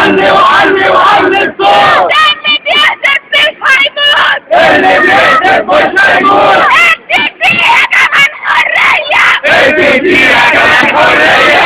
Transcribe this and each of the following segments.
علي وعلي وعلي الصوت. اللي بيهتف مش هيموت. اللي بيهتف مش هيموت. ادي فيها كمان حرية. ادي فيها كمان حرية.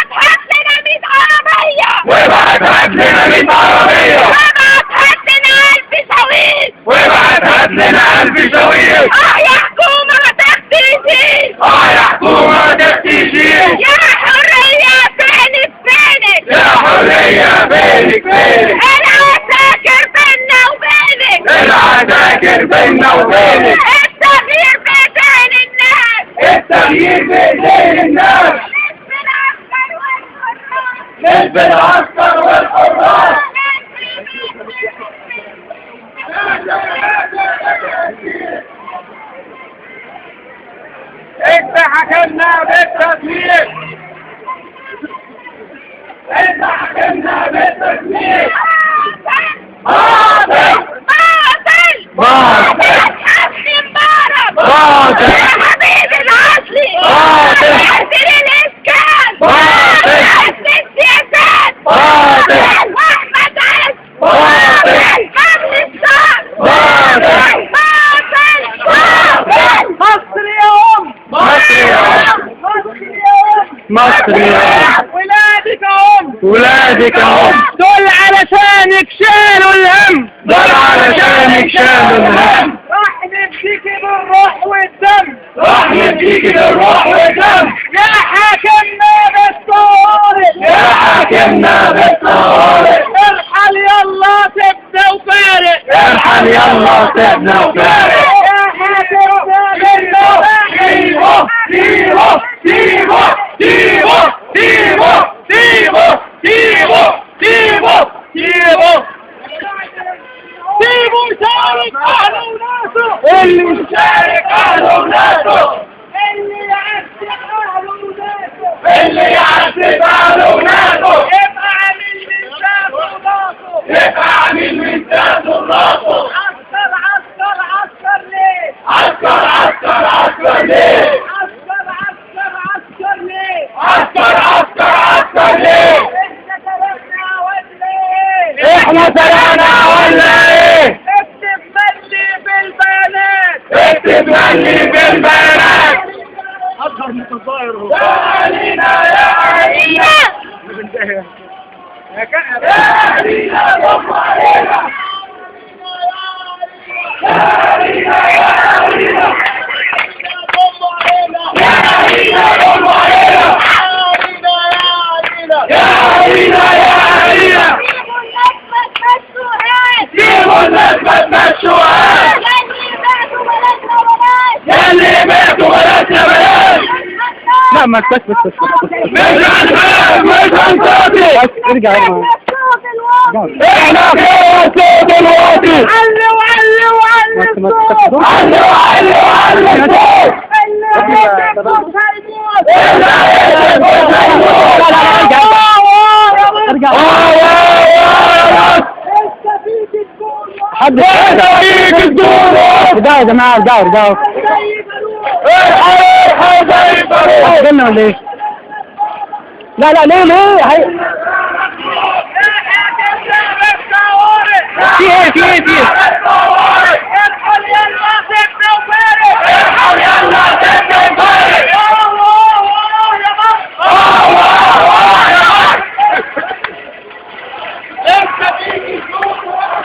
وابعت هات لنا 100 عربية. وابعت هات لنا 100 عربية. وابعت هات لنا 1000 شويش. وابعت هات لنا 1000 شويش. يا حكومة ما تختيشيش. يا حكومة ما تختيشيش. يا حرية فينك فينك. يا حرية فينك فينك. العساكر بينا وبينك. العساكر بينا وبينك. التغيير بإيدين الناس. التغيير بإيدين الناس. نسب العسكر والحراس. انت حكمنا بالتسويق. انت حكمنا بالتسويق. باطل باطل باطل حسني مبارك. باطل يا حبيبي العسلي. باطل حسن الإسكان. باطل حسن السياسات. باطل وأحمد عز. باطل حمل الشعب. باطل باطل باطل. مصر يا أم. مصر يا أم. مصر يا أم. مصر يا أم. ولادك أم. ولادك أم. دول علشانك شالوا الهم. دول علشانك شالوا الهم. راح نديكي بالروح والدم. راح نديكي بالروح والدم. يا حاكمنا بالطوارئ. يا حاكمنا بالطوارئ. ارحل يلا سيبنا وفارق. ارحل يلا سيبنا وفارق. يا حاكمنا بالطوارئ. سيبه سيبه سيبه سيبه سيبه سيبه سيبه سيبه سيبه سيبوا يشارك أهله وناسه. اللي يشارك أهله وناسه. اللي يعذب أهله وناسه. اللي يعذب أهله وناسه. يبقى عامل من ذاته وراسه. يبقى عامل من ذاته وراسه. عسكر عسكر عسكر ليه؟ عسكر عسكر عسكر ليه؟ عسكر عسكر عسكر ليه؟ عسكر عسكر عسكر ليه؟ احنا سرقنا ولا ايه؟ احنا سرقنا ولا ايه؟ اكتب ملي بالبيانات. اكتب ملي بالبيانات. اظهر متظاهر اهو. يا علينا يا علينا. يا علينا ضم علينا. يا علينا يا علينا. يا علينا ضم علينا. يا علينا يا علينا. سيبوا الناس ما تمشوهاش. ياللي ماتوا بلدنا بلاش. لا ما بس مش هنخاف مش هنساكت. بس ارجع احنا فوق الصوت الواطي. علي وعلي وعلي الصوت. علي وعلي وعلي الصوت. اللي هيتك مش هيموت. اللي هيتك مش هيموت. ارجع لسه فيك الدور. حد فيك الدور. ارجعوا يا جماعه ارجعوا ارحل زي البارود. قلنا ولا ايه؟ لا ليه في ايه ارحل يلا سيبنا وفارق. ارحل يلا سيبنا وفارق. يا لسه فيك الدور.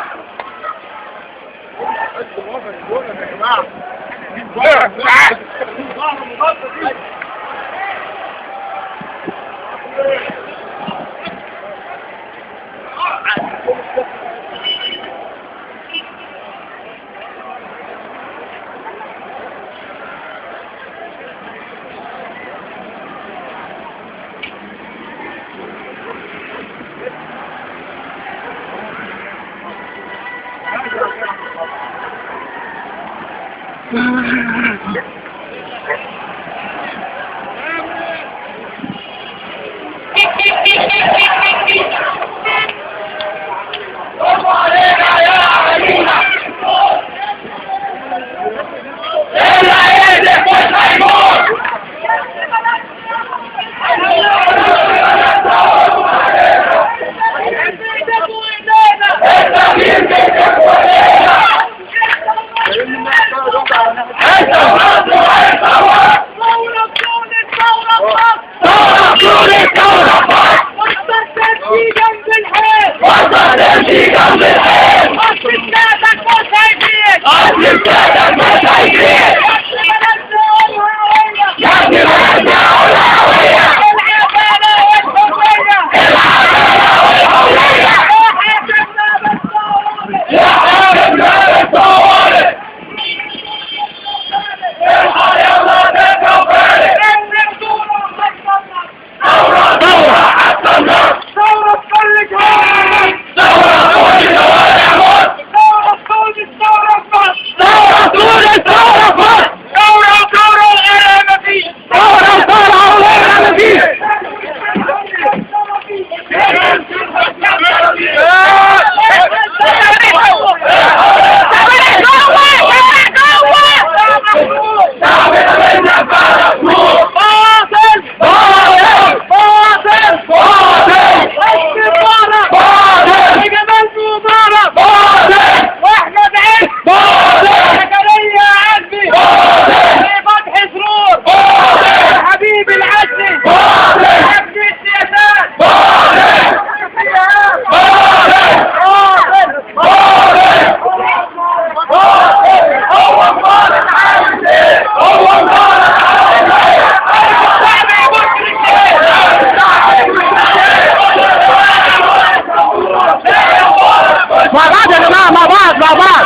مع بعض يا جماعة، مع بعض مع بعض.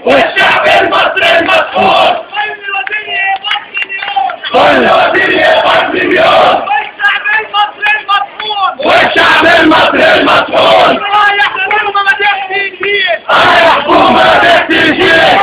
والشعب المصري المسؤول كل وزير يقبض مليون والشعب المصري المسؤول حكومة ما تحتاجين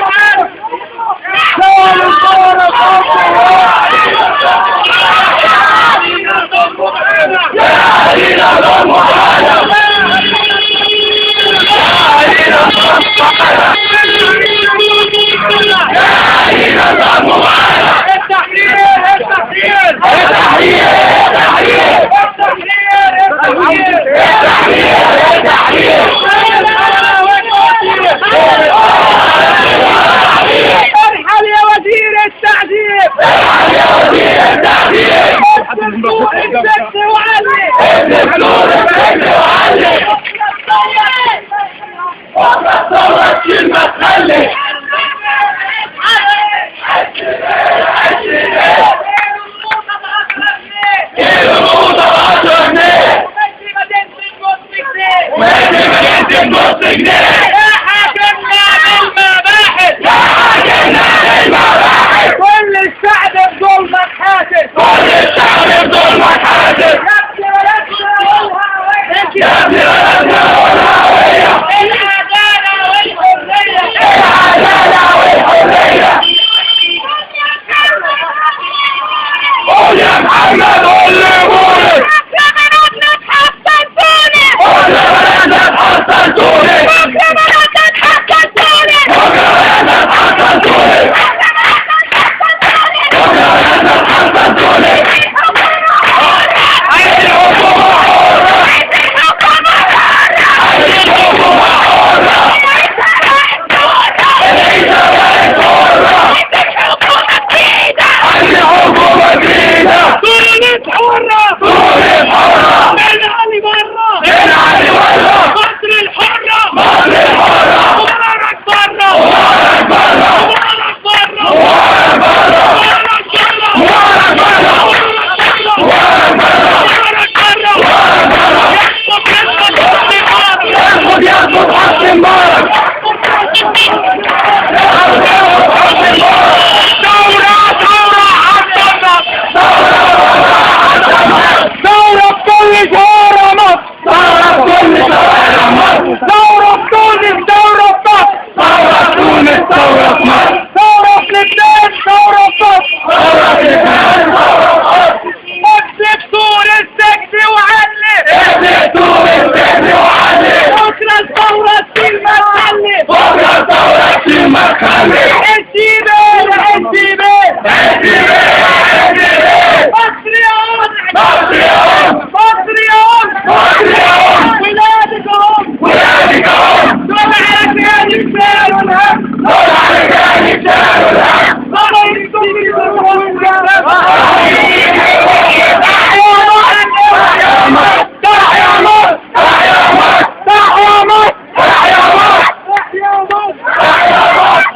ارحل يا وزير التعذيب السد وعلي وقصرت كلمة تخلي كيلو موضة بعشر جنيه وادي مدينة نص جنيه يا حاكمنا بالمباحث كل الشعب بظلمك حاسس كل الشعب بظلمك حاسس يا ابن بلدنا والهوية يا ابن بلدنا والهوية العدالة والحرية الثورة شيل ما تخلي السيبان السيبان مصريون مصريون مصريون مصريون ولادكم ولادكم دول على كان يشتغلوا الهم دول على كان يشتغلوا الهم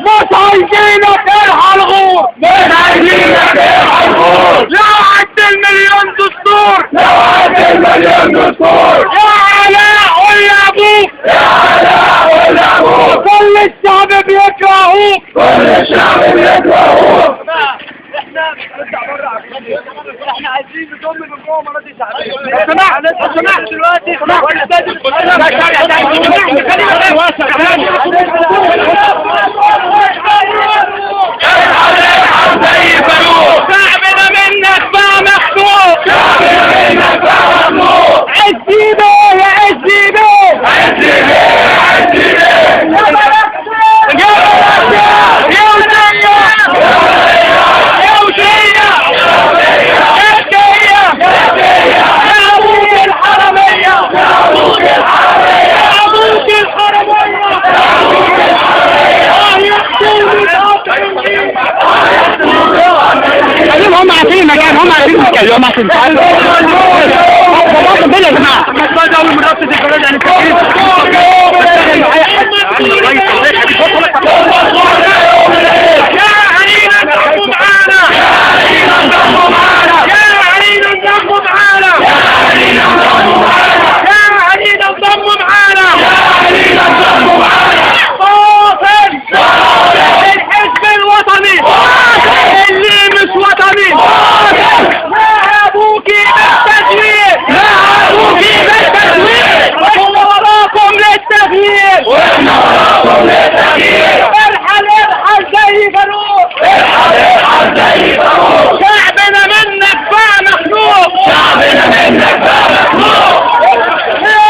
مش عايزينك ترحى الغور مش عايزينك ترحى الغور لو عد المليون دستور لو عد المليون دستور يا علاء قول لابوك يا علاء قول لابوك كل الشعب بيكرهوك كل الشعب بيكرهوك احنا عايزين نضم من جوه مناطق شعبيه لو سمحت دلوقتي ارحل زي فاروق شعبنا منك بقى مخنوق شعبنا منك بقى ممنوع عزي بيه يا عزي بيه عزي بيه عزي بيه يا ملكتي يا ملكتي يا ودية يا ودية يا أبوك الحرمية يا أبوك الحرمية يا أبوك الحرمية خليهم هم عارفين المكان، هم عارفين المكان، هم عارفين المكان يا جماعه. مش بعد اول من رابطه الجولات يعني يا علينا انضموا معانا يا علينا انضموا معانا باطل الحزب الوطني اللي مش وطني لا ابوكي بالتزوير واحنا وراكم للتغيير ارحل زي فاروق شعبنا منك بقى مخلوق لا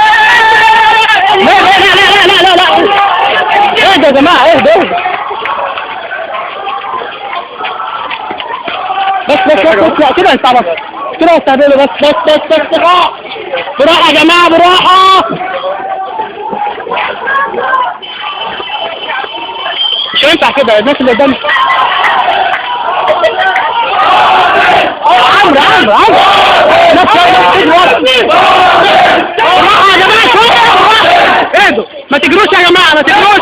اهدى يا جماعه، اهدى بس كده انت كده استهبلوا بس براحه يا جماعه براحه. مش هينفع كده الناس اللي قدام. عمرو براحه يا جماعه، اهدوا ما تجروش يا جماعه ما تجروش.